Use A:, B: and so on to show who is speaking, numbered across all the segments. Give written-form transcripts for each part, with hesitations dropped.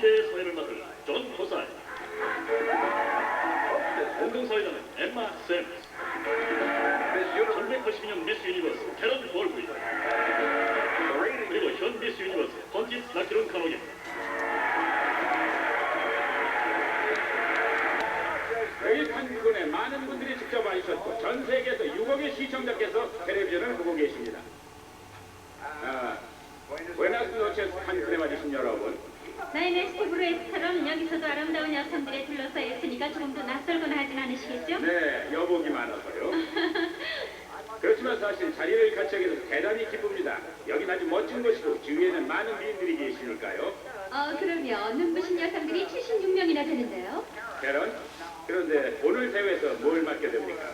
A: 2대 사회를 맡을 존 호사이, 공동사회자는 엠마 샘스, 1982년 미스 유니버스 캐런 볼브이, 그리고 현 미스 유니버스 펀티스 나키론 카노입니다.
B: 여기 칸쿤에 많은 분들이 직접 와주셨고 전 세계에서 6억의 시청자께서 텔레비전을 보고 계십니다. 부에노스 노체스 칸쿤에 와주신 여러분,
C: 나이네스티 브루에스처럼 여기서도 아름다운 여성들에 둘러싸여 있으니까 조금 더 낯설거나 하진 않으시겠죠?
B: 네, 여복이 많아서요. 그렇지만 사실 자리를 갖추기 위해서 대단히 기쁩니다. 여긴 아주 멋진 곳이고 주위에는 많은 미인들이 계시니까요.
C: 그러면 눈부신 여성들이 76명이나 되는데요.
B: 캐런, 그런데 오늘 대회에서 뭘 맡게 됩니까?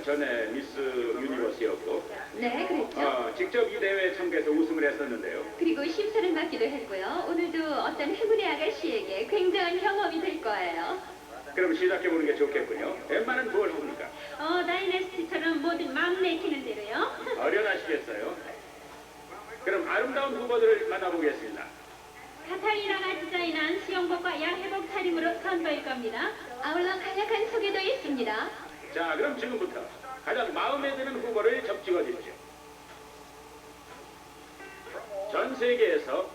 B: 전에 미스 유니버스였고
C: 네, 그랬죠.
B: 직접 이 대회에 참가해서 우승을 했었는데요.
C: 그리고 심사를 맡기도 했고요. 오늘도 어떤 행운의 아가씨에게 굉장한 경험이 될 거예요.
B: 그럼 시작해보는 게 좋겠군요. 엠마는 뭘 합니까?
C: 다이내스티처럼 모든 마음 내키는 대로요.
B: 어련하시겠어요? 그럼 아름다운 후보들을 만나보겠습니다.
C: 카타리나가 디자인한 수영복과 야해복 차림으로 선보일 겁니다. 아울러 간략한 소개도 있습니다.
B: 자, 그럼 지금부터 가장 마음에 드는 후보를 접찍어 주십시오. 전 세계에서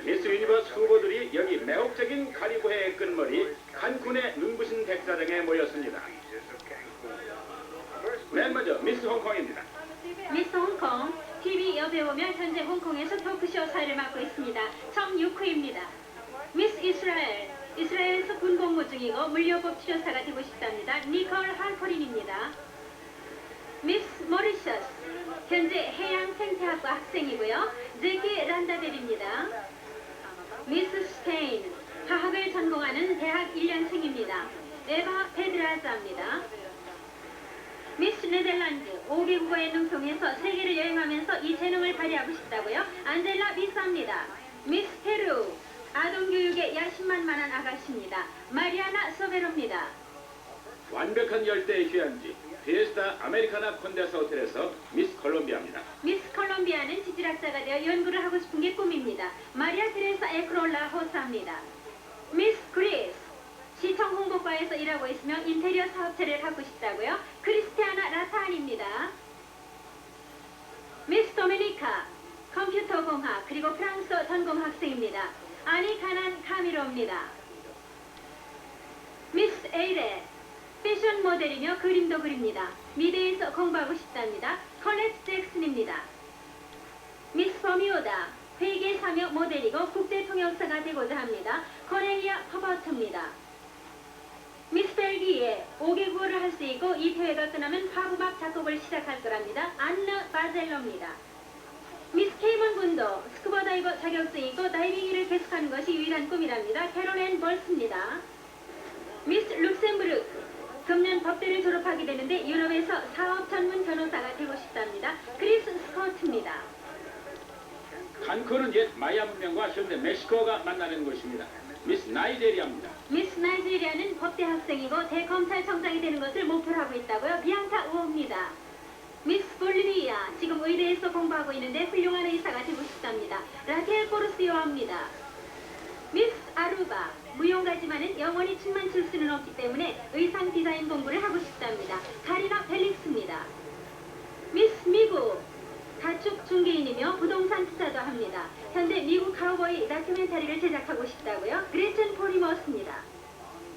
B: 미스 유니버스 후보들이 여기 매혹적인 카리브해의 끝머리 칸쿤의 눈부신 백사장에 모였습니다. 맨 먼저 미스 홍콩입니다.
C: 미스 홍콩, TV 여배우며 현재 홍콩에서 토크쇼 사회를 맡고 있습니다. 정유쿠입니다. 미스 이스라엘, 이스라엘에서 군 복무 중이고 물려법 치료사가 되고 싶답니다. 니콜 할퍼린입니다. 미스 모리셔스, 현재 해양 생태학과 학생이고요. 제키 란다델입니다. 미스 스페인, 화학을 전공하는 대학 1년생입니다. 에바 페드라자입니다. 미스 네덜란드, 5개국어에 능통해서 세계를 여행하면서 이 재능을 발휘하고 싶다고요. 안젤라 미사입니다. 미스 페루, 아동교육에 야심만만한 아가씨입니다. 마리아나 소베로입니다.
B: 완벽한 열대의 휴양지 피에스타 아메리카나 콘데스 호텔에서 미스 콜롬비아입니다.
C: 미스 콜롬비아는 지질학자가 되어 연구를 하고 싶은 게 꿈입니다. 마리아 테레사 에크롤라 호사입니다. 미스 그리스, 시청 홍보과에서 일하고 있으며 인테리어 사업체를 갖고 싶다고요. 크리스티아나 라타안입니다. 미스 도미니카, 컴퓨터 공학 그리고 프랑스어 전공 학생입니다. 아니 가난 카미로입니다. 미스 에이레, 패션 모델이며 그림도 그립니다. 미대에서 공부하고 싶답니다. 컬렛 잭슨입니다. 미스 버뮤다, 회계사며 모델이고 국제통역사가 되고자 합니다. 코넬리아 퍼버트입니다. 미스 벨기에, 5개국어를 할 수 있고 이 대회가 끝나면 화음악 작곡을 시작할 거랍니다. 안느 바젤로입니다. 미스 케이먼 군도 스쿠버 다이버 자격증이 있고 다이빙 일을 계속하는 것이 유일한 꿈이랍니다. 캐롤앤 벌스입니다. 미스 룩셈부르크, 금년 법대를 졸업하게 되는데 유럽에서 사업 전문 변호사가 되고 싶답니다. 크리스 스코트입니다.
B: 칸쿤은 옛 마야 문명과 현대 멕시코가 만나는 곳입니다. 미스 나이제리아입니다.
C: 미스 나이지리아는 법대 학생이고 대검찰청장이 되는 것을 목표로 하고 있다고요. 비앙카 우호입니다. 미스 볼리비아, 지금 의대에서 공부하고 있는데 훌륭한 의사가 되고 싶답니다. 라켈 포르시오입니다. 미스 아루바, 무용가지만은 영원히 춤만 출 수는 없기 때문에 의상 디자인 공부를 하고 싶답니다. 카리나 펠릭스입니다. 미스 미국, 가축 중개인이며 부동산 투자도 합니다. 현재 미국 카우보이 다큐멘터리를 제작하고 싶다고요. 그레첸 포리머스입니다.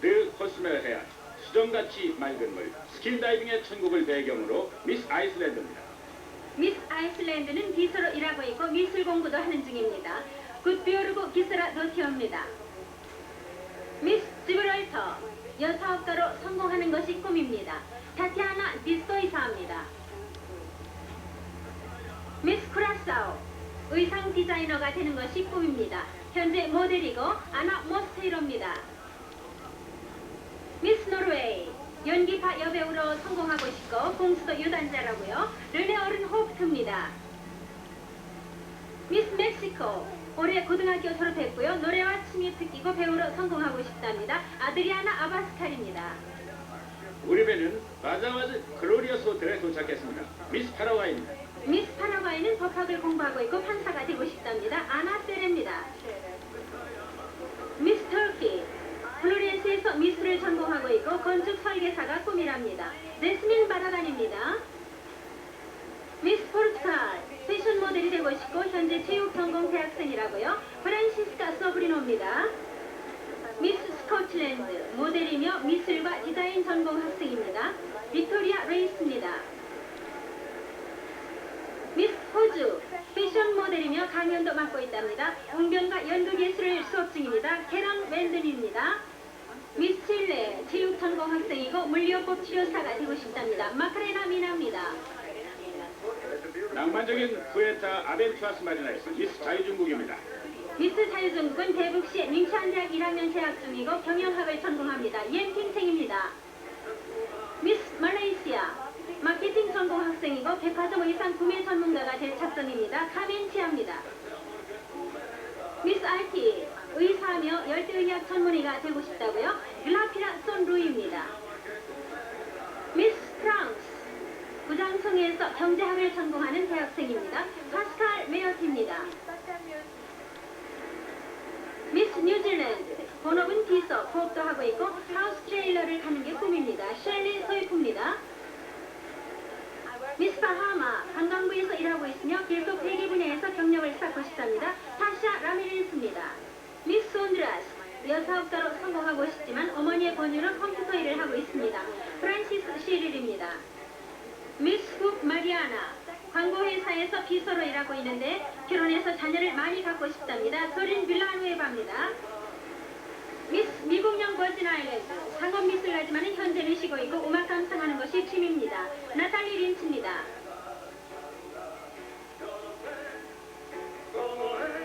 B: 르 코스멜 해안, 수정같이 맑은 물, 스킬다이빙의 천국을 배경으로 미스 아이슬란드입니다.
C: 미스 아이슬란드는 비서로 일하고 있고 미술 공부도 하는 중입니다. 굿비오르고 기스라 노티어입니다. 미스 지브랄터, 여사업가로 성공하는 것이 꿈입니다. 타티아나 디스토이사입니다. 미스 쿠라사오, 의상 디자이너가 되는 것이 꿈입니다. 현재 모델이고 아나 모스테이로입니다. 미스 노르웨이, 연기파 여배우로 성공하고 싶고 공수도 유단자라고요. 르네 어른 호프트입니다. 미스 멕시코, 올해 고등학교 졸업했고요. 노래와 춤이 특기고 배우로 성공하고 싶답니다. 아드리아나 아바스칼입니다.
B: 우리 배는 바자와드 글로리어스 호텔에 도착했습니다. 미스 파라과이입니다.
C: 미스 파라과이는 법학을 공부하고 있고 판사가 되고 싶답니다. 아나 세레입니다. 미스 합니다. 제스민 바라간입니다. 미스 포르투갈 패션 모델이 되고 싶고 현재 체육 전공 대학생이라고요. 프란시스카 소브리노입니다. 미스 스코틀랜드 모델이며 미술과 디자인 전공 학생입니다. 빅토리아 레이스입니다. 미스 호주 패션 모델이며 강연도 맡고 있답니다. 웅변과 연극예술 수업 중입니다. 캐런 웬든입니다. 미스 칠레 체육 전공 학생이고 물리요법 치료사가 되고 싶답니다. 마카레나 미나입니다.
B: 낭만적인 푸에타 아벤투아스 마리나에서 미스 자유중국입니다.
C: 미스 자유중국은 대북시의 밍찬대학 1학년 재학 중이고 경영학을 전공합니다. 옌핑탱입니다. 미스 말레이시아 마케팅 전공 학생이고 백화점 의상 구매 전문가가 될 작정입니다. 카멘치아입니다. 미스 알티 의사며 열대의학 전문의가 되고 싶다고요. 글라피라 손루이입니다. 미스 프랑스 부장성에서 경제학을 전공하는 대학생입니다. 파스칼 메어티입니다. 미스 뉴질랜드 본업은 비서, 부업도 하고 있고 하우스 트레일러를 가는 게 꿈입니다. 셸리 소이프입니다. 미스 바하마 관광부에서 일하고 있으며 길속 회계 분야에서 경력을 쌓고 싶답니다. 타샤 라미렌스입니다. 미스 혼두라스 여사업가로 성공하고 싶지만 어머니의 권유로 컴퓨터 일을 하고 있습니다. 프란시스 시릴입니다. 미스 국 마리아나 광고회사에서 비서로 일하고 있는데 결혼해서 자녀를 많이 갖고 싶답니다. 소린 빌라누에바입니다. 미스 미국령 버진 아일랜드 상업 미술가지만 현재는 쉬고 있고 음악 감상하는 것이 취미입니다. 나탈리 린치입니다.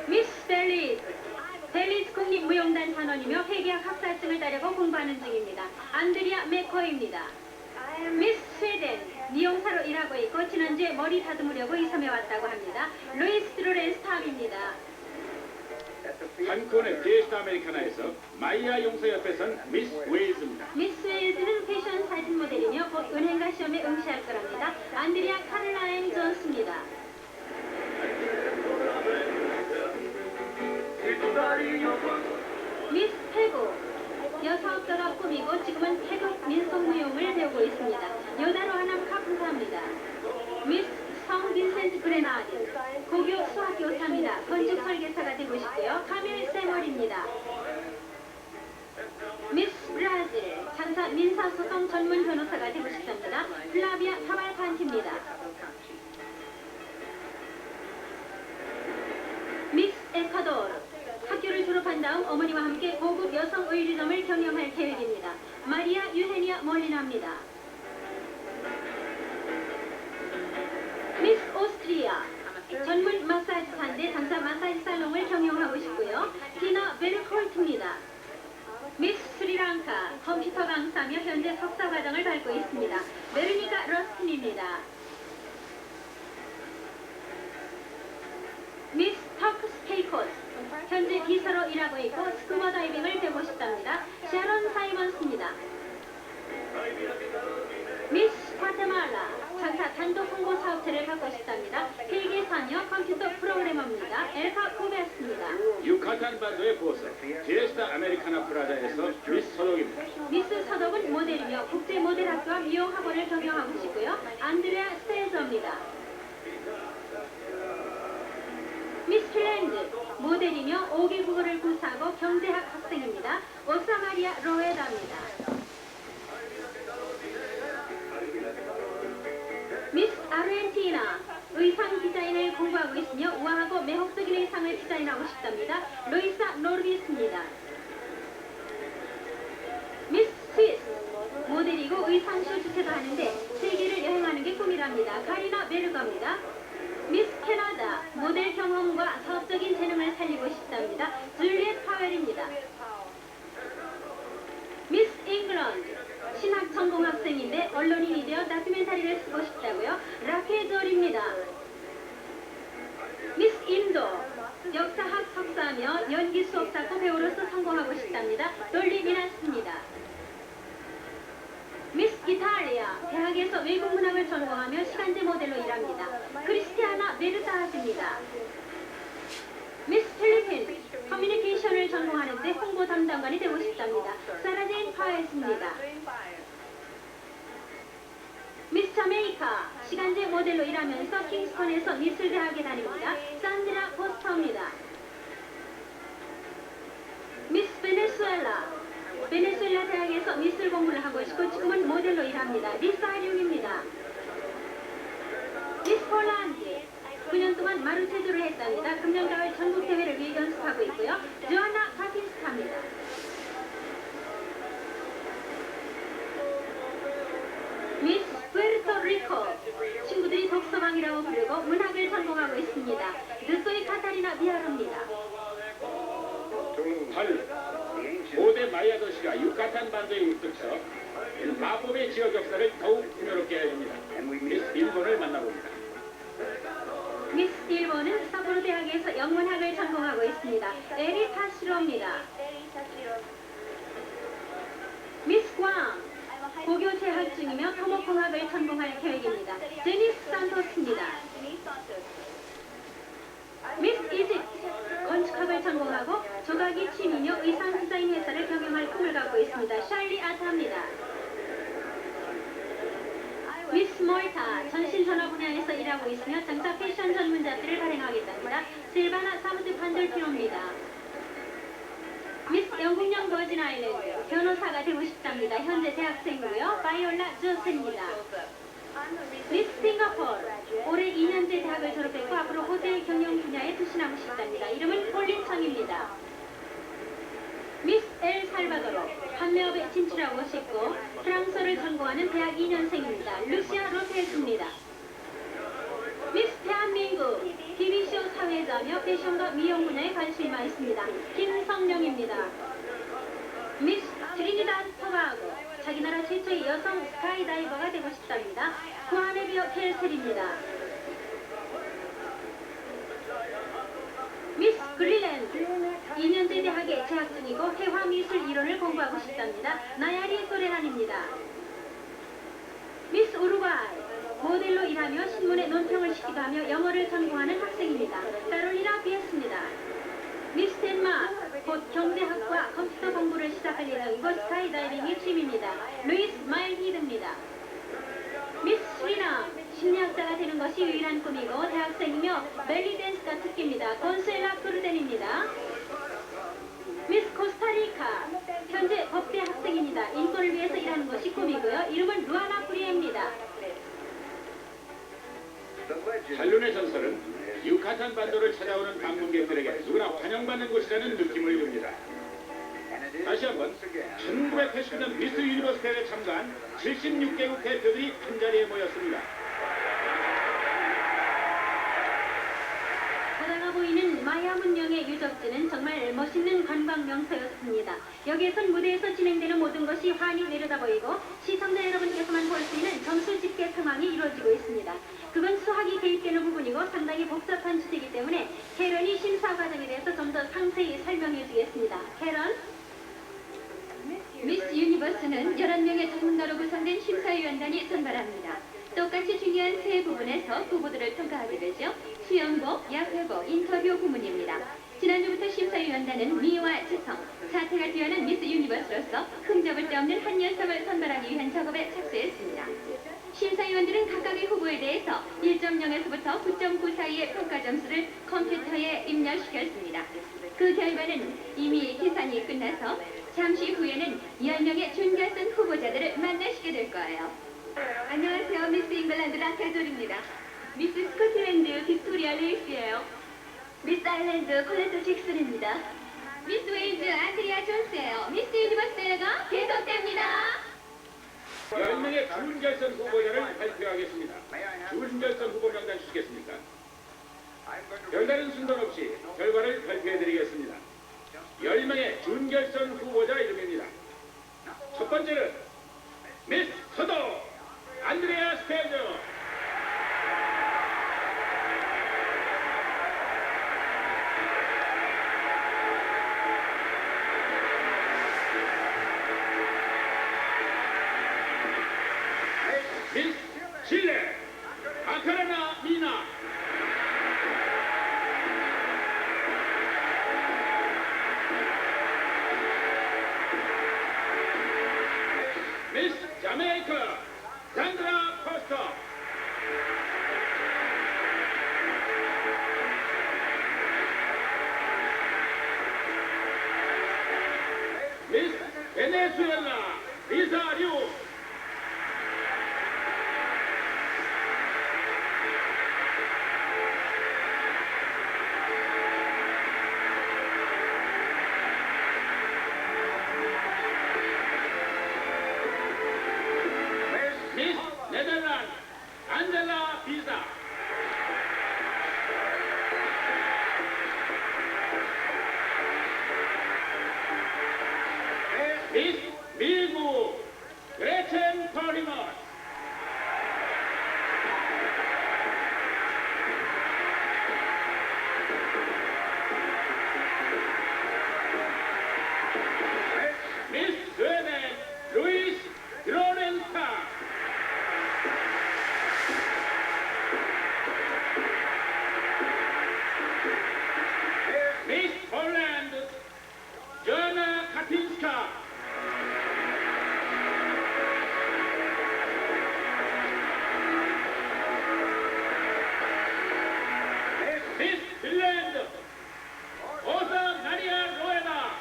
C: 미스 벨리즈 국립무용단 단원이며 회계학 학사증을 따려고 공부하는 중입니다. 안드리아 메코입니다. 미스 스웨덴 미용사로 일하고 있고 지난주에 머리 다듬으려고 이 섬에 왔다고 합니다. 루이스 드로렌스탐입니다.
B: 칸쿤의 피에스타 아메리카나에서 마이아 용서협회선 미스 웨일즈입니다.
C: 미스 웨일즈는 패션 사진 모델이며 곧 은행가 시험에 응시할 거랍니다. 안드리아 카를라인 존스입니다. 미스 페고 여사업가가 꿈이고 지금은 태국 민속무용을 배우고 있습니다. 요다로 하남 카푼타입니다. 미스 성 빈센트 그레나드 고교 수학교사입니다. 건축 설계사가 되고 싶고요. 카밀 세멀입니다. 미스 브라질 장사 민사소송 전문 변호사가 되고 싶답니다. 플라비아 카발칸티입니다. 미스 에콰도르 학교를 졸업한 다음 어머니와 함께 고급 여성 의류점을 경영할 계획입니다. 마리아 유헤니아 몰리나입니다. 미스 오스트리아 전문 마사지사인데 당사 마사지 살롱을 경영하고 싶고요. 디나 베르콜트입니다. 미스 스리랑카 컴퓨터 강사며 현재 석사 과정을 밟고 있습니다. 베르니카 러스틴입니다. 미스 터크스 케이코스 현재 비서로 일하고 있고 스쿠버 다이빙을 배우고 싶답니다. 샤론 사이먼스입니다. 미스 과테말라 장사 단독 홍보 사업체를 갖고 싶답니다. 회계사녀 컴퓨터 프로그래머입니다. 엘카 쿠베스입니다.
B: 유카탄 반도의 보석 피에스타 아메리카나 프라자에서 미스 서독입니다.
C: 미스 서독은 모델이며 국제 모델학교와 미용학원을 경영하고 싶고요. 안드레아 스테이저입니다. 미스 핀란드 모델이며 5개 국어를 구사하고 경제학 학생입니다. 오사마리아 로에다입니다. 미스 아르헨티나 의상 디자인을 공부하고 있으며 우아하고 매혹적인 의상을 디자인하고 싶답니다. 루이사 노르비스입니다. 미스 스위스 모델이고 의상쇼 주최도 하는데 세계를 여행하는 게 꿈이랍니다. 카리나 베르가입니다. 미스 캐나다 모델 경험과 사업적인 재능을 살리고 싶답니다. 줄리엣 파웰입니다. 미스 잉글랜드 신학 전공 학생인데 언론인이 되어 다큐멘터리를 쓰고 싶다고요. 라케졸입니다. 미스 인도 역사학 석사며 연기 수업사고 배우로서 성공하고 싶답니다. 돌리 미나스입니다. 미스 이탈리아 대학에서 외국 문학을 전공하며 시간제 모델로 일합니다. 크리스티아나 메르타하즈입니다. 미스 필리핀 커뮤니케이션을 전공하는데 홍보 담당관이 되고 싶답니다. 사라제인 파에스입니다. 시간제 모델로 일하면서 킹스턴에서 미술 대학에 다닙니다. 산드라 포스터입니다. 미스 베네수엘라. 베네수엘라 대학에서 미술 공부를 하고 있고 지금은 모델로 일합니다. 리사 룡입니다. 미스 폴란드. 9년 동안 마르체조를 했답니다. 금년 가을 전국 대회를 위해 연습하고 있고요. 조아나 카핀스카입니다. 미스 푸에르토리코. 친구들이 독서방이라고 부르고 문학을 전공하고 있습니다. 르소이 카타리나 비아로입니다.
B: 8. 고대 마야 도시가 유카탄 반도에 우뚝서 마법의 지역 역사를 더욱 풍요롭게 해줍니다. 미스 일본을 만나봅니다.
C: 미스 일본은 사포로 대학에서 영문학을 전공하고 있습니다. 에리 타시로입니다. 미스 광. 고교 재학 중이며 토목공학을 전공할 계획입니다. 제니스 산토스입니다. 미스 이집트. 건축학을 전공하고 조각이 취미며 의상 디자인 회사를 경영할 꿈을 갖고 있습니다. 샬리 아타입니다. 미스 몰타. 전신전화 분야에서 일하고 있으며 장차 패션 전문 잡지를 발행하겠답니다. 실바나 사무드 판돌피노입니다. 미스 영국령 버진 아일랜드. 변호사가 되고 싶답니다. 현재 대학생이고요. 바이올라 조스입니다. 미스 싱가포르. 올해 2년제 대학을 졸업했고 앞으로 호텔 경영 분야에 투신하고 싶답니다. 이름은 폴린청입니다. 미스 엘 살바도르. 판매업에 진출하고 싶고 프랑스어를 전공하는 대학 2년생입니다. 루시아 로페스입니다. 미스 대한민국. TV쇼 사회자며 패션과 미용 분야에 관심이 많습니다. 김성령입니다. 미스 트리니다드 토바고. 자기 나라 최초의 여성 스카이다이버가 되고 싶답니다. 구아네비어 켈셀입니다. 미스 그린랜드. 2년제 대학에 재학 중이고 회화미술 이론을 공부하고 싶답니다. 나야리 소레란입니다. 미스 우루과이. 모델로 일하며 신문에 논평을 시키기도 하며 영어를 전공하는 학생입니다. 카롤리나 비에스입니다. 미스 덴마크. 곧 경제학과 컴퓨터 공부를 시작할 예정이고 스카이다이빙이 취미입니다. 루이스 마일히드입니다. 미스 스리남. 심리학자가 되는 것이 유일한 꿈이고 대학생이며 벨리 댄스가 특기입니다. 곤수엘라 크루덴입니다. 미스 코스타리카. 현재 법대 학생입니다. 인권을 위해서 일하는 것이 꿈이고요. 이름은 루아나 프리에입니다.
B: 잔륜의 전설은 유카탄 반도를 찾아오는 방문객들에게 누구나 환영받는 곳이라는 느낌을 줍니다. 다시 한번 1989년 미스 유니버스 대회에 참가한 76개국 대표들이 한자리에 모였습니다.
C: 바다가 보이는 마야 문명의 유적지는 정말 멋있는 관광 명소였습니다. 여기에선 무대에서 진행되는 모든 것이 환히 내려다 보이고 시청자 여러분께서만 볼 수 있는 점수 집계 상황이 이루어지고 있습니다. 그건 수학이 개입되는 부분이고 상당히 복잡한 주제이기 때문에 캐런이 심사 과정에 대해서 좀 더 상세히 설명해 주겠습니다. 캐런.
D: 미스 유니버스는 11명의 전문가로 구성된 심사위원단이 선발합니다. 똑같이 중요한 세 부분에서 후보들을 평가하게 되죠. 수영복, 야회복, 인터뷰 부문입니다. 지난주부터 심사위원단은 미와 지성, 자태가 뛰어난 미스 유니버스로서 흠잡을 데 없는 한 녀석을 선발하기 위한 작업에 착수했습니다. 심사위원들은 각각의 후보에 대해서 1.0에서부터 9.9 사이의 평가 점수를 컴퓨터에 입력시켰습니다. 그 결과는 이미 계산이 끝나서 잠시 후에는 10명의 준결선 후보자들을 만나시게 될 거예요. 안녕하세요. 미스 잉글랜드 라테돌입니다.
C: 미스 스코틀랜드 빅토리아 레이스예요.
D: 미스 아일랜드 콜레트 잭슨입니다. 미스 웨일즈 안드리아 존스예요. 미스 유니버스 대회가 계속됩니다.
B: 10명의 준결선 후보자를 발표하겠습니다. 준결선 후보 명단 주시겠습니까? 별다른 순서 없이 결과를 발표해드리겠습니다. 10명의 준결선 후보자 이름입니다. 첫 번째는 미스 서도 안드레아 스테저. 미스 칠레 아카라나 미나. 미스 자메이카 산드라 포스터. 베네수엘라 리사류. 미스 네덜란드 안젤라 비사. 미스 미국 그레첸 퍼리머스. 미스 스웨덴 루이스 드로렌타. 미스 폴란드 조나 카틴스카. 미스 핀란드 오사 마리아 로에나.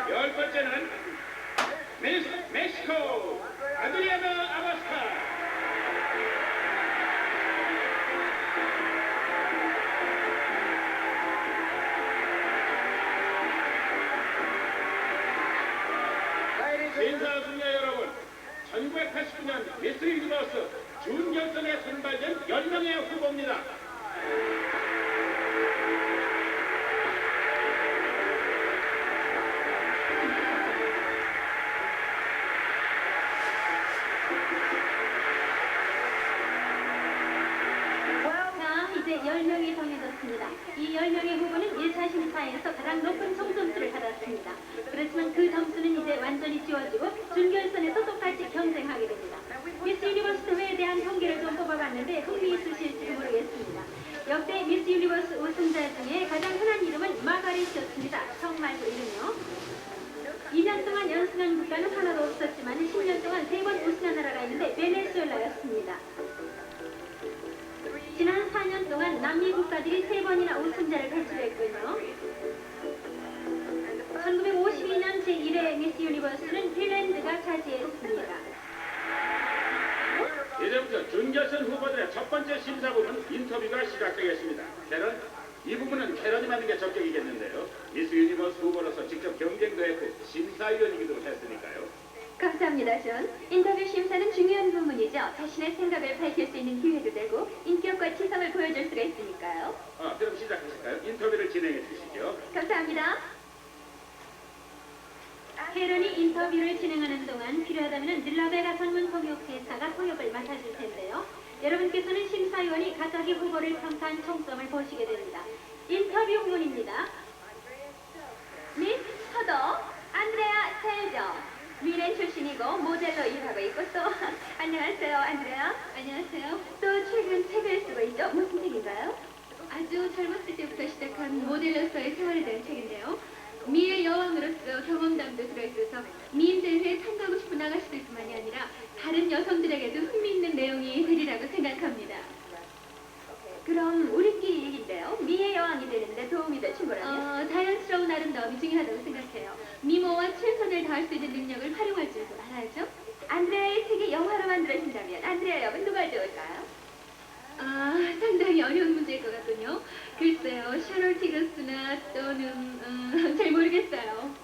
B: 열 번째는 미스 멕시코 아드리아나 아바스타. 심사숙녀 여러분, 1989년 미스 유니버스 준결선에 선발된 10명의 후보입니다.
C: 자, 이제 10명이 정해졌습니다. 이 10명의 후보는 1차 심사에서 가장 높은 총점수를 받았습니다. 그렇지만 그 점수는 이제 완전히 지워지고 준결선에서 똑같이 경쟁하게 됩니다. 미스 유니버스 대회에 대한 통계를 좀 뽑아봤는데 흥미있으실지 모르겠습니다. 역대 미스 유니버스 우승자 중에 가장 흔한 이름은 마가릿이었습니다. 성 말고 이름이요. 2년 동안 연승한 국가는 하나도 없었지만 10년 동안 3번 우승한 나라가 있는데 베네수엘라였습니다. 지난 4년 동안 남미 국가들이 3번이나 우승자를 배출했군요. 1952년 제1회 미스 유니버스는 핀란드가 차지했습니다.
B: 이제부터 준결선 후보들의 첫 번째 심사 부분 인터뷰가 시작되겠습니다. 캐런, 이 부분은 캐런이 맡는 게 적격이겠는데요. 미스 유니버스 후보로서 직접 경쟁도 했고 심사위원이기도 했으니까요.
D: 감사합니다, 존. 인터뷰 심사는 중요한 부분이죠. 자신의 생각을 밝힐 수 있는 기회도 되고 인격과 치성을 보여줄 수가 있으니까요.
B: 그럼 시작하실까요? 인터뷰를 진행해 주시죠.
D: 감사합니다.
C: 캐런이 인터뷰를 진행하는 동안 필요하다면 늘라베가 전문 통역회사가 통역을 맡아줄 텐데요. 여러분께서는 심사위원이 각각의 후보를 평가한 총점을 보시게 됩니다. 인터뷰 문입니다.
D: 미스 서더 안드레아 셀저. 미넨 출신이고 모델로 일하고 있고 또 안녕하세요, 안드레아. 안녕하세요. 또 최근 책을 쓰고 있죠. 무슨 책인가요? 아주 젊었을 때부터 시작한 모델로서의 생활에 대한 책인데요. 미의 여왕으로서 경험담도 들어있어서 미인 대회에 참가하고 싶은 아가씨들뿐만이 아니라 다른 여성들에게도 흥미있는 내용이 되리라고 생각합니다. 그럼 우리끼리 얘기인데요. 미의 여왕이 되는데 도움이 될 친구라면? 자연스러운 아름다움이 중요하다고 생각해요. 미모와 최선을 다할 수 있는 능력을 활용할 줄도 알아야죠. 안드레아의 책이 영화로 만들어진다면 안드레아 역은 누가 좋을까요? 상당히 어려운 문제일 것 같군요. 글쎄요, 샤롤 티거스나 또는 잘 모르겠어요.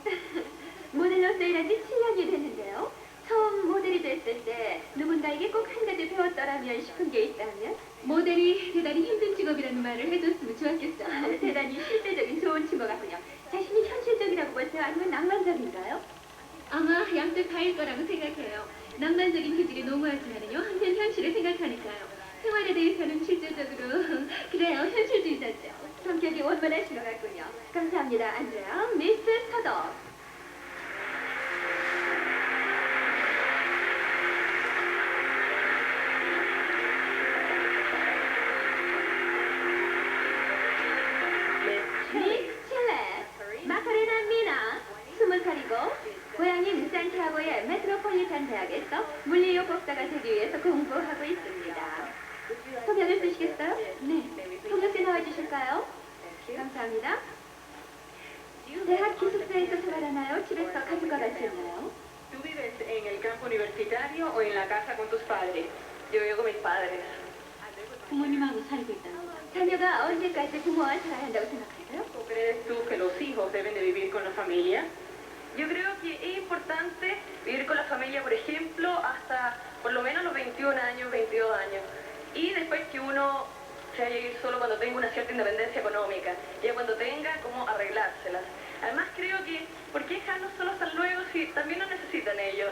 D: 모델로서 일한 지 7년이 됐는데요. 처음 모델이 됐을 때 누군가에게 꼭 한 가지 배웠더라면 싶은 게 있다면? 모델이 대단히 힘든 직업이라는 말을 해줬으면 좋았겠어요. 대단히 실제적인 좋은 친구 같군요. 자신이 현실적이라고 보세요? 아니면 낭만적인가요? 아마 양쪽 다일 거라고 생각해요. 낭만적인 기질이 농후하지만요, 한편 현실을 생각하니까요. 생활에 대해서는 실제적으로 그래요, 현실주의자죠. 성격이 원만하신 것 같군요. 감사합니다, 안드레아. 미스 서더. 미스 칠레 마카레나 미나 20살이고 고향인 산티아고의 메트로폴리탄 대학에서 물리학 박사가 되기 위해서 공부하고 있습니다. 통역을 쓰시겠어요? 네. 통역대 나와주실까요? 감사합니다. 대학 기숙사에서 생활하나요? 집에서 가족과 같이 있나요?
E: ¿Tú vives en el campo universitario o en la casa con tus padres? Yo vivo con mis padres.
C: 부모님하고 살고 있답니다.
D: 자녀가 언제까지 부모와 살아야 한다고 생각하세요?
E: ¿O crees tú que los hijos deben de vivir con la familia? Yo creo que es importante vivir con la familia, por ejemplo, hasta por lo menos los 21 años, 22 años. Y después que uno se vaya a ir solo cuando tenga una cierta independencia económica, ya cuando tenga cómo arreglárselas. Además creo que, ¿por qué dejarnos solos hasta luego si también nos necesitan ellos?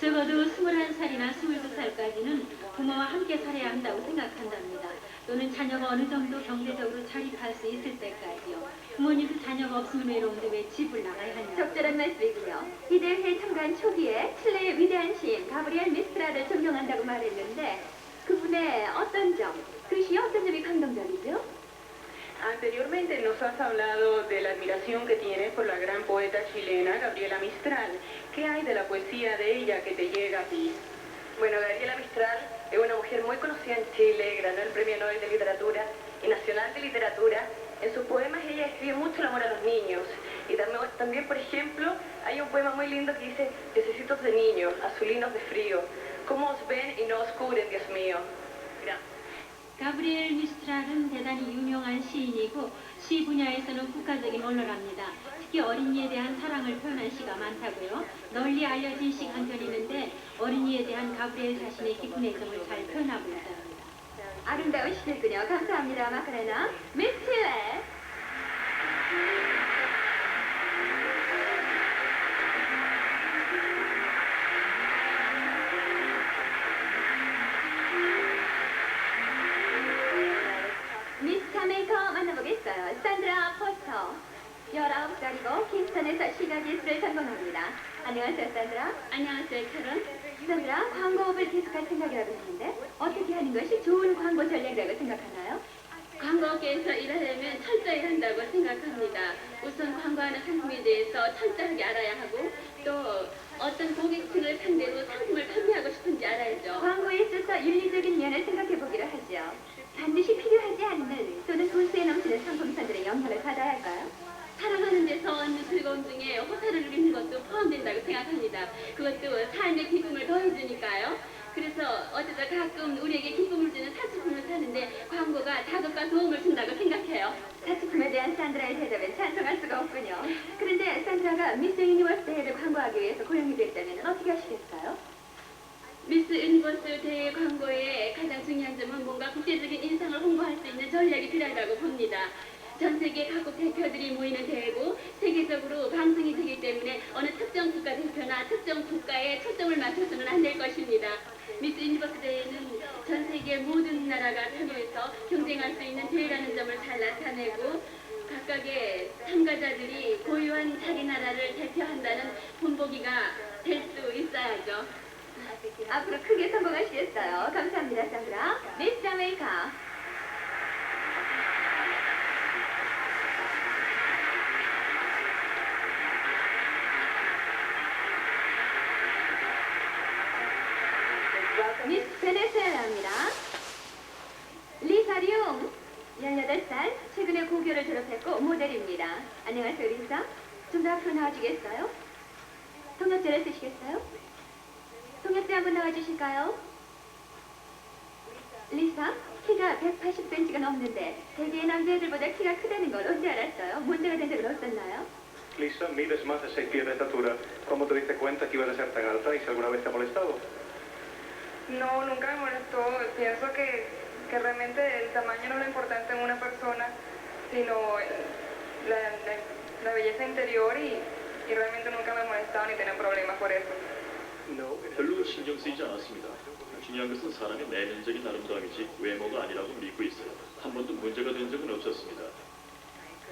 C: 적어도 21살이나 22살까지는 부모와 함께 살아야 한다고 생각한답니다. 또는 자녀가 어느 정도 경제적으로 자립할 수 있을 때까지요. 부모님도 자녀가 없으면 외로운데 왜 집을 나가야 하냐.
D: 적절한 말씀이군요. 이 대회에 참가한 초기에 칠레의 위대한 시인 가브리엘 미스트라를 존경한다고 말했는데 그분의 어떤 점, 그 시의 어떤 점이 감동적이죠?
E: Anteriormente nos has hablado de la admiración que tienes por la gran poeta chilena Gabriela Mistral. ¿Qué hay de la poesía de ella que te llega a ti? Bueno, Gabriela Mistral es una mujer muy conocida en Chile, ganó el Premio Nobel de Literatura y Nacional de Literatura. En sus poemas ella escribe mucho el amor a los niños. Y también, por ejemplo, hay un poema muy lindo que dice: Pececitos de niños, azulinos de frío, ¿cómo os ven y no os cubren, Dios mío? Gracias.
C: 가브리엘 미스트랄은 대단히 유명한 시인이고 시 분야에서는 국가적인 언론합니다. 특히 어린이에 대한 사랑을 표현한 시가 많다고요. 널리 알려진 시가 한 편 있는데 어린이에 대한 가브리엘 자신의 깊은 애정을 잘 표현하고 있답니다.
D: 아름다운 시들군요. 감사합니다. 마카레나. 미스 칠레. 미스 자메이커 만나보겠어요. 산드라 포스터. 19살이고 킹스턴에서 시각 예술을 전공합니다. 안녕하세요, 산드라.
C: 안녕하세요, 캐런.
D: 산드라, 광고업을 계속할 생각이라고 했는데 어떻게 하는 것이 좋은 광고 전략이라고 생각하나요?
F: 광고업계에서 일하려면 철저히 한다고 생각합니다. 우선 광고하는 상품에 대해서 철저하게 알아야 하고 또 어떤 고객층을 상대로 상품을 판매하고 싶은지 알아야죠.
D: 광고에 있어서 윤리적인 면을 생각해 보기로 하죠. 반드시 필요하지 않는 또는 도수에 넘치는 상품선들의 영향을 받아야 할까요?
F: 사랑하는 데서 얻는 즐거움 중에 호사를 누리는 것도 포함된다고 생각합니다. 그것도 삶의 기쁨을 더해주니까요. 그래서 어쩌다 가끔 우리에게 기쁨을 주는 사치품을 사는데 광고가 자극과 도움을 준다고 생각해요.
D: 사치품에 대한 산드라의 대답에 찬성할 수가 없군요. 그런데 산드라가 미스 유니버스 대회를 광고하기 위해서 고용이 됐다면 어떻게 하시겠어요?
F: 미스 유니버스 대회 광고의 가장 중요한 점은 뭔가 국제적인 인상을 홍보할 수 있는 전략이 필요하다고 봅니다. 전 세계 각국 대표들이 모이는 대회고 세계적으로 방송이 되기 때문에 어느 특정 국가 대표나 특정 국가에 초점을 맞춰서는 안 될 것입니다. 미스 유니버스 대회는 전 세계 모든 나라가 참여해서 경쟁할 수 있는 대회라는 점을 잘 나타내고 각각의 참가자들이 고유한 자기 나라를 대표한다는 본보기가 될 수 있어야죠.
D: 앞으로 크게 성공하시겠어요. 감사합니다, 산드라. 미스 자메이카. 미스 베네수엘라입니다. 리사 룡, 18살, 최근에 고교를 졸업했고 모델입니다. 안녕하세요, 리사. 좀 더 앞으로 나와주겠어요? 통역자를 쓰시겠어요? 통역자 한번 나와주실까요? 리사, 키가 180cm가 넘는데 대개의 남자애들보다 키가 크다는 걸 언제 알았어요? 문제가 된 적은 없었나요?
G: Lisa, mides más de 6 pies de estatura. ¿Cómo te diste cuenta que ibas a ser tan alta y si alguna vez te ha molestado?
E: No, nunca me molestó. Pienso que realmente el tamaño no es lo importante en una persona, sino la belleza interior y realmente nunca me ha molestado ni tenía problemas por eso.
G: No.
A: 별로 신경 쓰이지 않았습니다. 중요한 것은 사람의 내면적인 아름다움이지 외모가 아니라고 믿고 있어요. 한 번도 문제가 된 적은 없었습니다.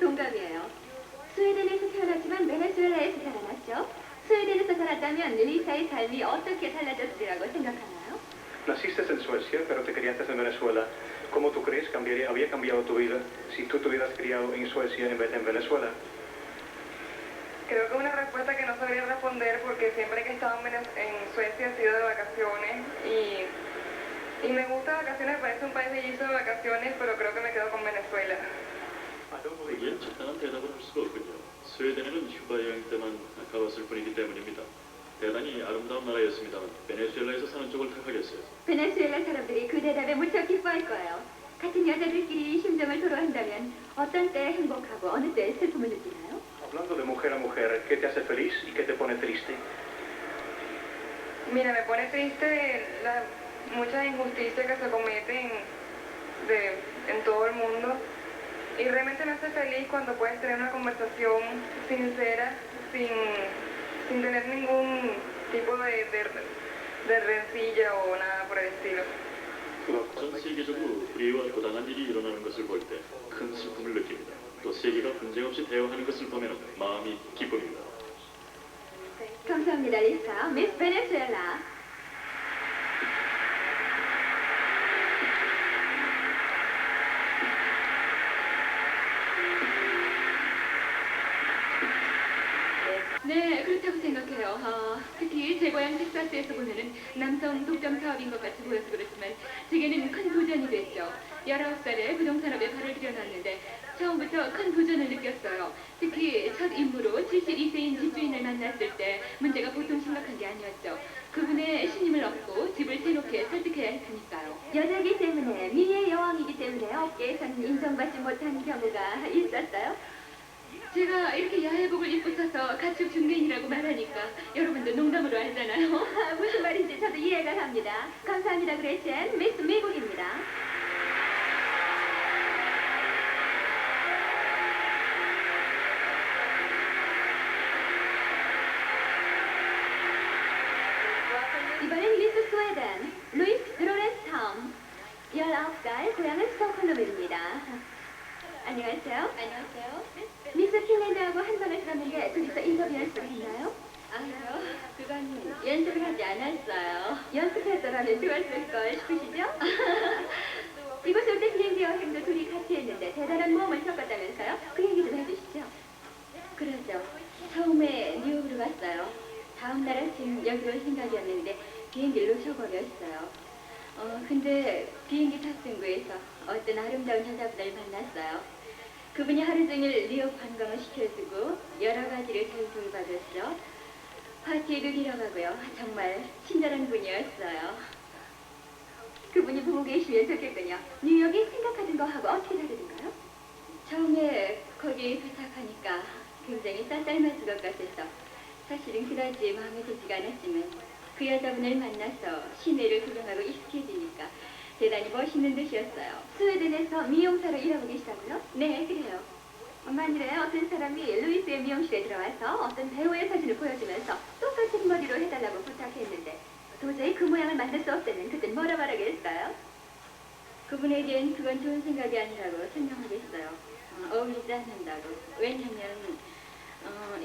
D: 동감이에요. 스웨덴에서 태어났지만 베네수엘라에서 자라났죠. 스웨덴에서 살았다면 리사의 삶이 어떻게 달라졌으리라고 생각하나요?
G: Naciste en Suecia, pero te criaste en Venezuela. ¿Cómo tú crees había cambiado tu vida si tú te hubieras criado en Suecia en vez de en Venezuela?
E: Creo que es una respuesta que no sabría responder porque siempre que he estado en Suecia he sido de vacaciones y Y me gusta vacaciones, parece un país bellizo de vacaciones, pero creo que me quedo con Venezuela.
A: 거기엔 적당한 대답을 할 수가 없군요. 스웨덴에는 휴가 여행 때만 가봤을 뿐이기 때문입니다. 대단히 아름다운 나라였습니다만 베네수엘라에서 사는 쪽을 택하겠어요.
D: 베네수엘라 사람들이 그 대답에 무척 기뻐할 거예요. 같은 여자들끼리 심정을 토로한다면 어떤 때 행복하고 어느 때 슬픔을 느끼나요?
G: Hablando de mujer a mujer, ¿qué te hace feliz y qué te pone triste?
E: Mira, me pone triste las muchas injusticias que se cometen en todo el mundo. Y realmente me hace feliz cuando puedes tener una conversación sincera, sin tener ningún tipo de rencilla o nada por el estilo.
A: 전 세계적으로 불의와 부당한 일이 일어나는 것을 볼 때 큰 슬픔을 느낍니다. 또 세계가 분쟁 없이 대화하는 것을 보면 마음이 기쁩니다.
D: 감사합니다, 리사. 미스 베네수엘라.
F: 네, 그렇다고 생각해요. 특히 제 고향 텍사스에서 보면은 남성 독점 사업인 것 같이 보여서 그렇지만 제게는 큰 도전이 됐죠. 19살에 부동산업에 발을 들여놨는데 처음부터 큰 도전을 느꼈어요. 특히 첫 임무로 72세인 집주인을 만났을 때 문제가 보통 심각한 게 아니었죠. 그분의 신임을 얻고 집을 세놓게 설득해야 했으니까요.
D: 여자이기 때문에, 미의 여왕이기 때문에 업계에서는 인정받지 못한 경우가 있었어요?
F: 제가 이렇게 야해복을 입고 서서 가축 중개인이라고 말하니까 여러분도 농담으로 알잖아요.
D: 무슨 말인지 저도 이해가 갑니다. 감사합니다, 그레첸. 미스 미국입니다. 이번엔 미스 스웨덴, 루이스 드로렌스타움. 19살, 고향은 스톡홀름입니다. 안녕하세요.
F: 안녕하세요.
D: 미스 핀란드하고 한 방을 들었는데 둘이서 인터뷰 연습했나요?
F: 아니요, 그건 연습을 하지 않았어요.
D: 연습했더라면 좋았을 걸 싶으시죠? 이곳 올 때 비행기 여행도 둘이 같이 했는데 대단한 모험을 겪었다면서요? 그 얘기 좀 해주시죠.
F: 그러죠. 처음에 뉴욕으로 갔어요. 다음 날 아침 여기로 올 생각이었는데 비행기를 놓쳐버렸어요. 근데 비행기 탑승구에서 어떤 아름다운 여자분을 만났어요. 그분이 하루 종일 뉴욕 관광을 시켜주고 여러 가지를 잘 돌봐줬죠. 파티에도 데려가고요. 정말 친절한 분이었어요.
D: 그분이 보고 계시면 좋겠군요. 뉴욕이 생각하던 거하고 어떻게 다르던가요?
F: 처음에 거기 도착하니까 굉장히 쌀쌀맞은 것 같아서 사실은 그다지 마음에 들지가 않았지만 그 여자분을 만나서 시내를 구경하고 익숙해지니까 대단히 멋있는 듯이었어요.
D: 스웨덴에서 미용사로 일하고 계시다고요?
F: 네, 그래요.
D: 만일에 어떤 사람이 루이스의 미용실에 들어와서 어떤 배우의 사진을 보여주면서 똑같은 머리로 해달라고 부탁했는데 도저히 그 모양을 만들 수 없다면 그땐 뭐라 말하겠어요?
F: 그분에겐 그건 좋은 생각이 아니라고 설명하겠어요. 어울리지 않는다고. 왜냐면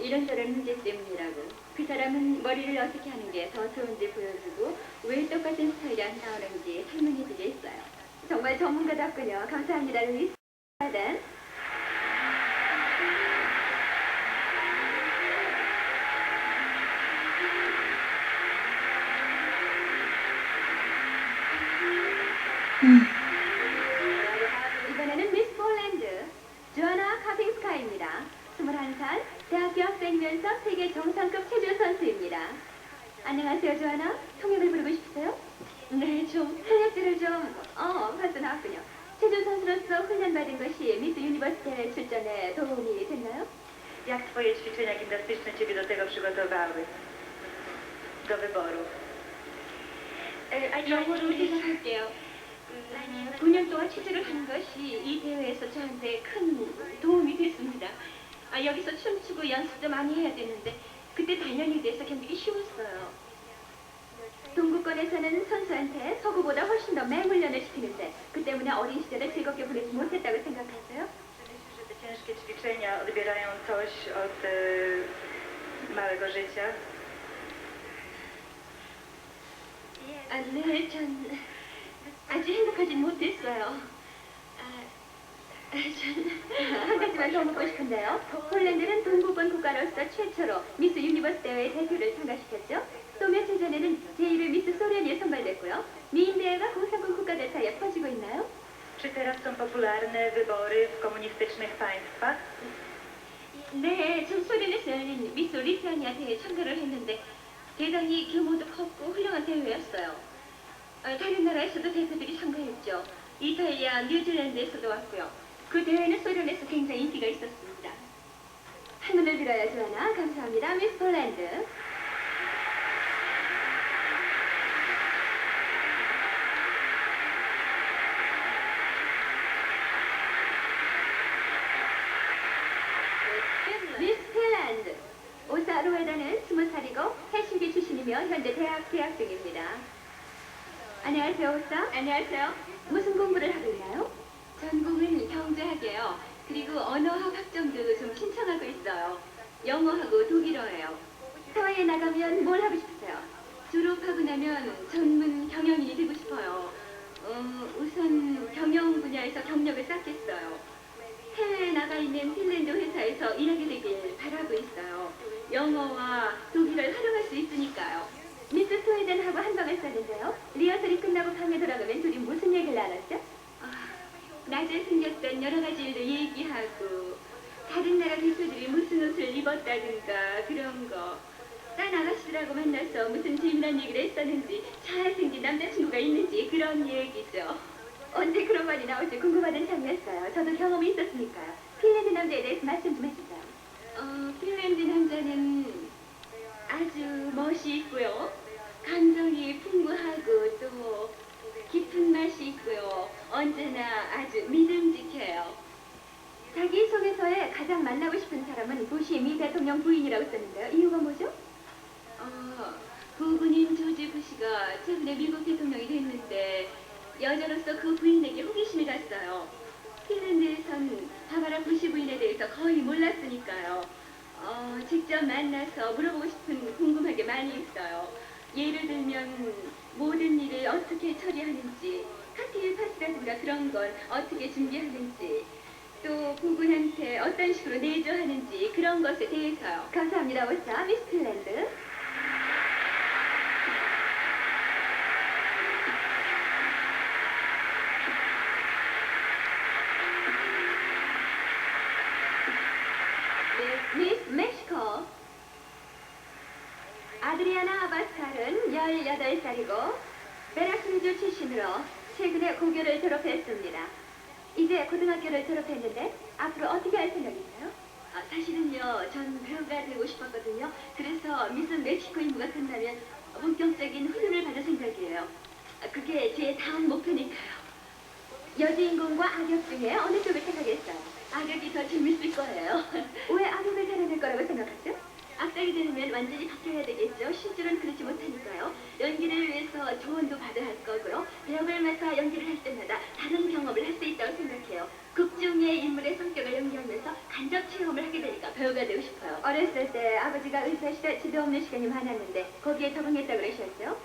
F: 이런저런 문제 때문이라고. 그 사람은 머리를 어떻게 하는 게 더 좋은지 보여주고 왜 똑같은 스타일이 안 나오는지 설명해주겠어요.
D: 정말 전문가답군요. 감사합니다, 루이스. 이번에는 미스 폴란드, 조아나 카핑스카입니다. 21살, 대학교 학생이면서 세계 정상급 체조 선수입니다. 안녕하세요, 조아나. 통역을 부르고 싶으세요?
F: 네, 좀.
D: 통역들을 벌써 나왔군요. 체조 선수로서 훈련받은 것이 미스 유니버스 대회 출전에 도움이 됐나요?
E: Jak twoje ćwiczenia gimnastyczne ciebie do tego przygotowały? Do wyboru?
F: 영어로 대답할게요.
D: 9년 동안 체조를 한 것이 이 대회에서 저한테 큰 도움이 됐습니다. 여기서 춤추고 연습도 많이 해야 되는데 그때 단련이 돼서 경기가 쉬웠어요. 동구권에서는 선수한테 서구보다 훨씬 더 맹훈련을 시키는데 그 때문에 어린 시절을 즐겁게 보내지 못했다고 생각하세요?
E: Myślisz, że te ciężkie ćwiczenia odbierają coś od małego życia?
D: 네, 전 아주 행복하진 못했어요. 한 가지만 더 묻고 싶은데요. 폴란드는 동구권 국가로서 최초로 미스 유니버스 대회 대표를 참가시켰죠. 또 며칠 전에는 제1회 미스 소련이 선발됐고요. 미인 대회가 공산군
E: popularne wybory w komunistycznych państwach?
D: 네, 전 소련에서 열린 미스 리투아니아 대회에 참가를 했는데 대단히 규모도 컸고 훌륭한 대회였어요. 다른 나라에서도 대표들이 참가했죠. 이탈리아, 뉴질랜드에서도 왔고요. 그 대회는 소련에서 굉장히 인기가 있었습니다. 한눈을 빌어야 주하나 감사합니다. 미스 폴란드. 미스 핀란드. 오사 로에다는 20살이고 헬싱키 출신이며 현재 대학 재학 중입니다. 안녕하세요, 오사. 안녕하세요. 무슨 공부를 하고 있나요? 전공은 경제학이에요. 그리고 언어학 학점도 좀 신청하고 있어요. 영어하고 독일어예요. 사회에 나가면 뭘 하고 싶으세요? 졸업하고 나면 전문 경영인이 되고 싶어요. 우선 경영 분야에서 경력을 쌓겠어요. 해외에 나가 있는 핀란드 회사에서 일하게 되길 바라고 있어요. 영어와 독일어를 활용할 수 있으니까요. 미스 스웨덴하고 한방을 썼는데요. 리허설이 끝나고 방에 돌아가면 둘이 무슨 얘기를 나눴죠? 낮에 생겼던 여러 가지 일도 얘기하고 다른 나라 대표들이 무슨 옷을 입었다든가 그런 거. 딴 아가씨들하고 만나서 무슨 재미난 얘기를 했었는지 잘생긴 남자친구가 있는지 그런 얘기죠. 언제 그런 말이 나올지 궁금하던 참이었어요. 저도 경험이 있었으니까요. 핀란드 남자에 대해서 말씀 좀 해주세요. 핀란드 남자는 아주 멋이 있고요. 감정이 풍부하고 또 깊은 맛이 있고요. 언제나 아주 믿음직해요. 자기소개서에 가장 만나고 싶은 사람은 부시 미 대통령 부인이라고 썼는데요. 이유가 뭐죠? 부부인 조지 부시가 최근에 미국 대통령이 됐는데 여자로서 그 부인에게 호기심이 갔어요. 핀란드에선 바바라 부시 부인에 대해서 거의 몰랐으니까요. 직접 만나서 물어보고 싶은 궁금한 게 많이 있어요. 예를 들면 모든 일을 어떻게 처리하는지, 칵테일 파티라든가 그런 건 어떻게 준비하는지, 또 부부한테 어떤 식으로 내조하는지 그런 것에 대해서요. 감사합니다, 오사. 미스 핀란드. 미스 멕시코. 아드리아나 아바스칼은 18살이고 베라크루즈 출신으로 최근에 고교를 졸업했습니다. 이제 고등학교를 졸업했는데 앞으로 어떻게 할 생각이세요? 사실은요, 전 배우가 되고 싶었거든요. 그래서 미스 멕시코 임무가 끝나면 본격적인 훈련을 받을 생각이에요. 그게 제 다음 목표니까요. 여주인공과 악역 중에 어느 쪽을 택하겠어요? 악역이 더 재밌을 거예요. 왜 악역을 잘해낼 거라고 생각하죠? 악당이 되면 완전히 바뀌어야 되겠죠. 실제로는 그렇지 못하니까요. 연기를 위해서 조언도 받아야 할 거고요. 배역을 맡아 연기를 할 때마다 다른 경험을 할 수 있다고 생각해요. 극 중의 인물의 성격을 연기하면서 간접 체험을 하게 되니까 배우가 되고 싶어요. 어렸을 때 아버지가 의사시라 집에 없는 시간이 많았는데 거기에 적응했다고 그러셨죠?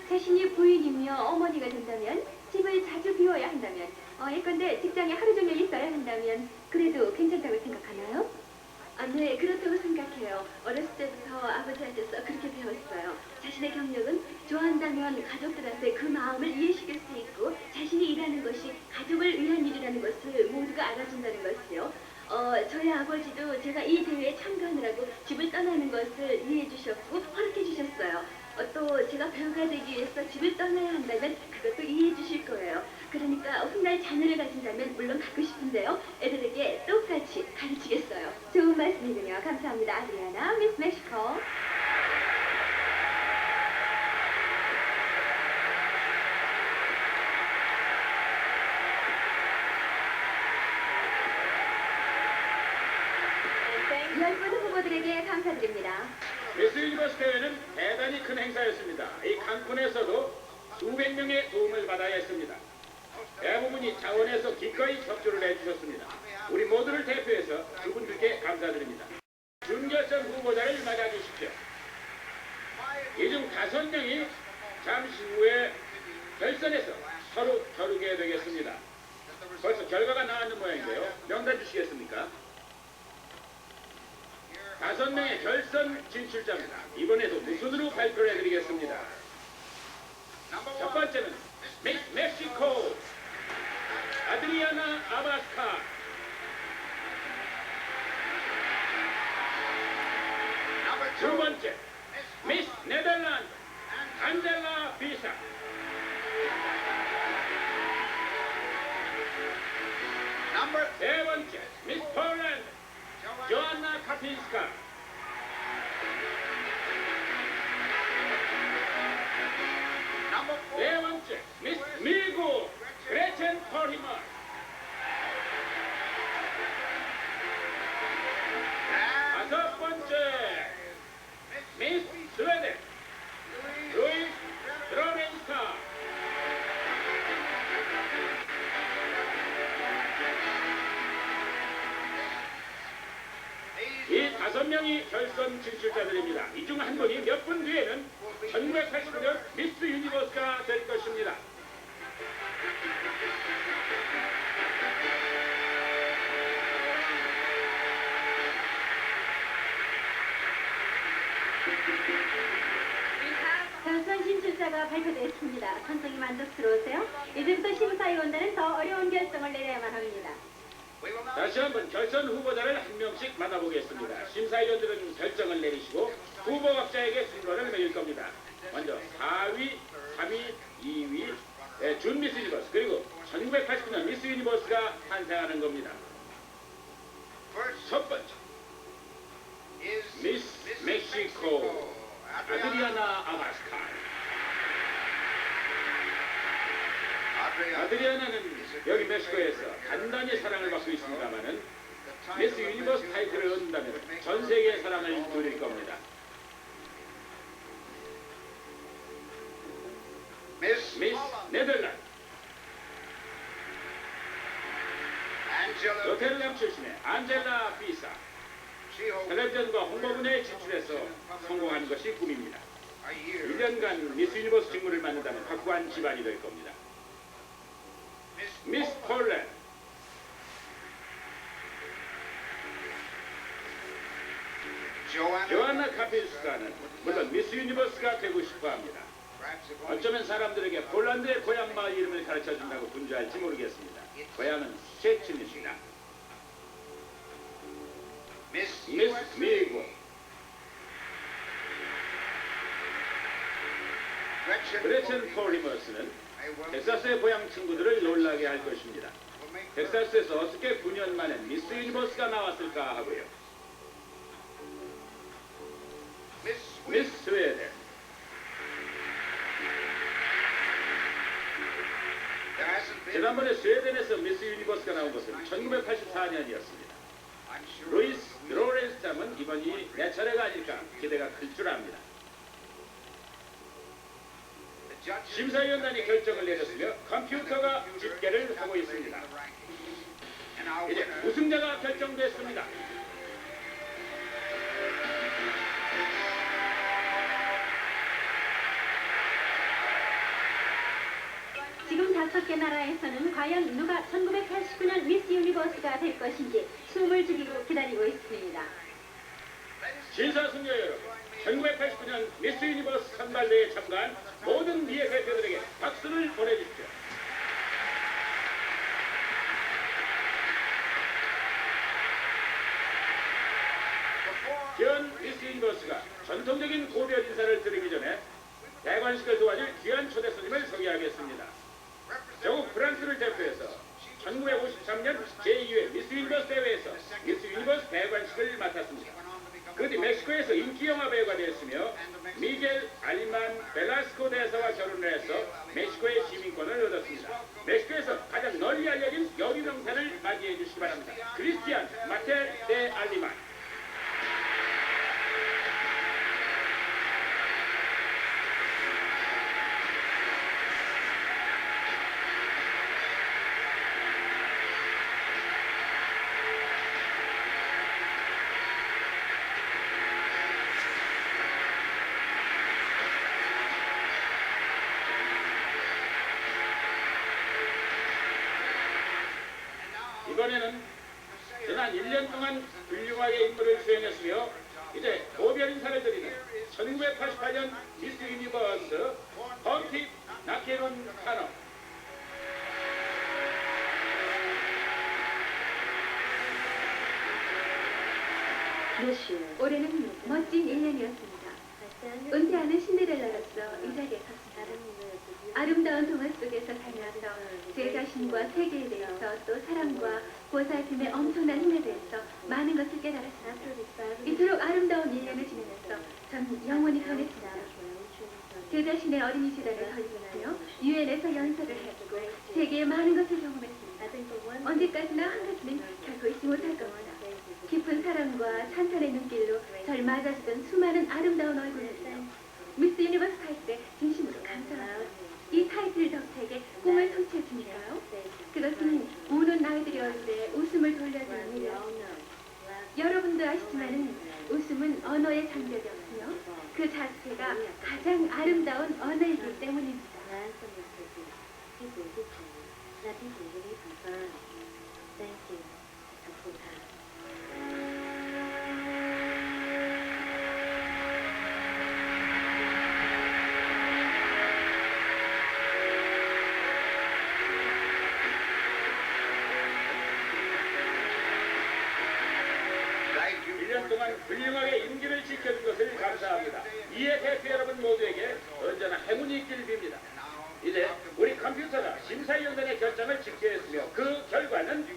D: 자신이 부인이며 어머니가 된다면, 집을 자주 비워야 한다면, 예컨대 직장에 하루 종일 있어야 한다면 그래도 괜찮다고 생각하나요? 네, 그렇다고 생각해요. 어렸을 때부터 아버지한테서 그렇게 배웠어요. 자신의 경력은 좋아한다면 가족들한테 그 마음을 이해시킬 수 있고 자신이 일하는 것이 가족을 위한 일이라는 것을 모두가 알아준다는 것이요. 저희 아버지도 제가 이 대회에 참가하느라고 집을 떠나는 것을 이해해 주셨고 허락해 주셨어요. 또 제가 배우가 되기 위해서 집을 떠나야 한다면 그것도 이해해 주실 거예요. 그러니까 훗날 자녀를 가진다면 물론 갖고 싶은데요. 애들에게 똑같이 가르치겠어요. 좋은 말씀이군요. 감사합니다, 아드리아나. 미스 멕시코. 열분 후보들에게 감사드립니다.
B: 미스 유니버스 대회는 대단히 큰 행사였습니다. 이 칸쿤에서도 수백 명의 도움을 받아야 했습니다. 대부분이 자원에서 기꺼이 협조를 해주셨습니다. 우리 모두를 대표해서 그분들께 감사드립니다. 준결승 후보자를 맞아 주십시오. 이 중 5명이 잠시 후에 결선에서 서로 겨루게 되겠습니다. 벌써 결과가 나왔는 모양인데요. 명단 주시겠습니까? 5명의 결선 진출자입니다. 이번에도 무순으로 발표를 해드리겠습니다. 첫 번째는 미스 멕시코 아드리아나 아바스카. 두 번째, 미스 네덜란드 안젤라 비사. 세 번째, 미스 폴란드 조안나 카핀스카. 네 번째, 미스 미국 그레첸 폴히머. 다섯 번째, 미스 스웨덴 루이스 드로렌스카. 이 5명이 결선 진출자들입니다. 이 중 한 분이 몇 분 뒤에는 1989년 미스 유니버스가 될 것입니다.
C: 결선 진출자가 발표됐습니다. 선생님 만족스러우세요? 이제부터 심사위원단은 더 어려운 결정을 내려야만 합니다.
B: 다시 한번 결선 후보자를 한 명씩 만나보겠습니다. 심사위원들은 결정을 내리시고 후보 각자에게 순번을 매길 겁니다. 먼저 4위, 3위, 2위 준 미스 유니버스 그리고 1989년 미스 유니버스가 탄생하는 겁니다. 첫 번째, 미스 멕시코 아드리아나 아바스카. 아드리아나는 여기 멕시코에서 단단히 사랑을 받고 있습니다만은 미스 유니버스 타이틀을 얻는다면 전 세계의 사랑을 누릴 겁니다. 미스 네덜란드 로테르담 출신의 안젤라 비사. 텔레비전과 홍보분야에 진출해서 성공하는 것이 꿈입니다. 1년간 미스 유니버스 직무를 맡는다면 확고한 집안이 될 겁니다. 미스 폴란드 조안나 카핀스카는 물론 미스 유니버스가 되고 싶어합니다. 어쩌면 사람들에게 폴란드의 고향 마을 이름을 가르쳐준다고 분주할지 모르겠습니다. 고향은 셰친입니다. 미스 미국 그레첸 폴히머스는 텍사스의 고향 친구들을 놀라게 할 것입니다. 텍사스에서 어떻게 9년 만에 미스 유니버스가 나왔을까 하고요. 미스 스웨덴 지난번에 스웨덴에서 미스 유니버스가 나온 것은 1984년이었습니다. 루이스 드로렌스tam은 이번이 내 차례가 아닐까 기대가 클 줄 압니다. 심사위원단이 결정을 내렸으며 컴퓨터가 집계를 하고 있습니다. 이제 우승자가 결정됐습니다.
C: 지금 5개 나라에서는 과연 누가 1989년 미스 유니버스가 될 것인지 숨을 죽이고 기다리고 있습니다.
B: 신사숙녀 여러분, 1989년 미스 유니버스 선발대회에 참가한 모든 미의 대표들에게 박수를 보내주십시오. 현 미스 유니버스가 전통적인 고별 인사를 드리기 전에 대관식을 도와줄 귀한 초대 손님을 소개하겠습니다. 영국 프랑스를 대표해서 1953년 제2회 미스 유니버스 대회에서 미스 유니버스 대관식을 맡았습니다. 그 뒤 멕시코에서 인기영화 배우가 되었으며 미겔 알리만 벨라스코 대사와 결혼을 해서 멕시코의 시민권을 얻었습니다. 멕시코에서 가장 널리 알려진 여류 명사를 맞이해 주시기 바랍니다. 크리스티안 마텔 데 알리만. 이번에는 지난 1년 동안 훌륭하게 임무를 수행했으며 이제 고별 인사를 드리는 1988년 미스 유니버스 펑팁 나케론 카너.
D: 올해는 멋진 1년이었습니다. 은퇴하는 신데렐라로서 이 자리에 섰습니다. 아름다운 동화 속에서 살면서 제 자신과 세계에 대해서 또 사랑과 보살핌의 엄청난 힘에 대해서 많은 것을 깨달았습니다. 이토록 아름다운 1년을 지내면서 전 영원히 변했습니다. 제 자신의 어린이 시절을 설명하며 유엔에서 연설을 했고 세계의 많은 것을 경험했습니다. 언제까지나 한 가지는 결코 잊지 못할 겁니다. 깊은 사랑과 찬찬의 눈길로 절 맞아주던 수많은 아름다운 얼굴들이요. 미스 유니버스 타이틀에 진심으로 감사합니다. 이 타이틀 덕택에 꿈을 성취해 주니까요. 그것은 우는 아이들의 얼굴에 웃음을 돌려주는 일이었습니다. 여러분도 아시지만은 웃음은 언어의 장벽이 없으며 그 자체가 가장 아름다운 언어이기 때문입니다.
B: 동안 훌륭하게 임기를 지켜준 것을 감사합니다. 이에 대표 여러분 모두에게 언제나 행운이 있길 빕니다. 이제 우리 컴퓨터가 심사위원단의 결정을 집계했으며 그 결과는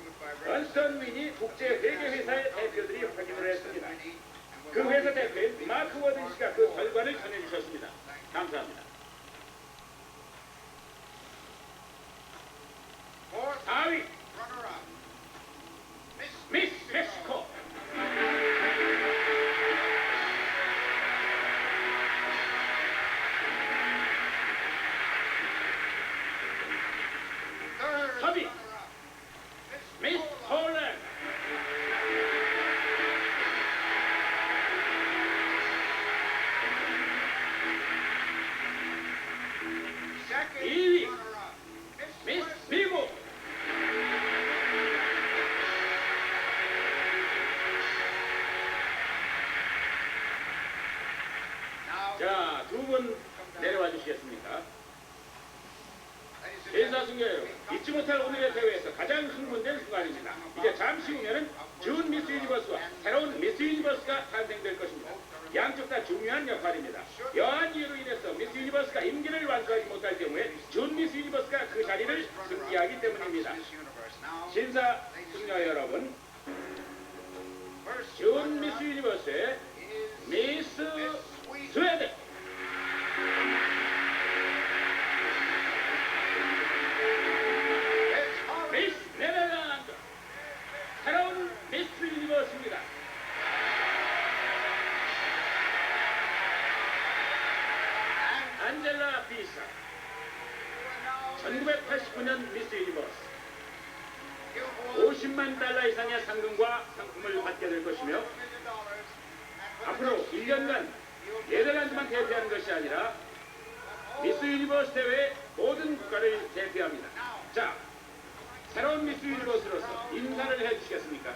B: 언스턴 위니 국제회계회사의 대표들이 확인을 했습니다. 그 회사 대표인 마크 워든 씨가 그 결과를 전해주셨습니다. 감사합니다. 4위 미스 멕시코. 터비 미스 폴란드. 2위 미스 미국. 자, 두 분 내려와 주시겠습니까? 대사승객 여러분, 잊지 못할 오늘의 대회에서 가장 흥분된 순간입니다. 이제 잠시 후면은 준 미스 유니버스와 새로운 미스 유니버스가 탄생될 것입니다. 양쪽 다 중요한 역할입니다. 여한 이유로 인해서 미스 유니버스가 임기를 완수하지 못할 경우에 준 미스 유니버스가 그 자리를 승리하기 때문입니다. 심사 승려 여러분, 준 미스 유니버스의 미스 스웨덴, 미스 네덜란드, 새로운 미스 유니버스입니다. 안젤라 비사, 1989년 미스 유니버스. 50만 달러 이상의 상금과 상품을 받게 될 것이며 앞으로 1년간 네덜란드만 대표하는 것이 아니라 미스 유니버스 대회 모든 국가를 대표합니다. 자, 새로운 미스 유니버스로서 인사를 해주시겠습니까?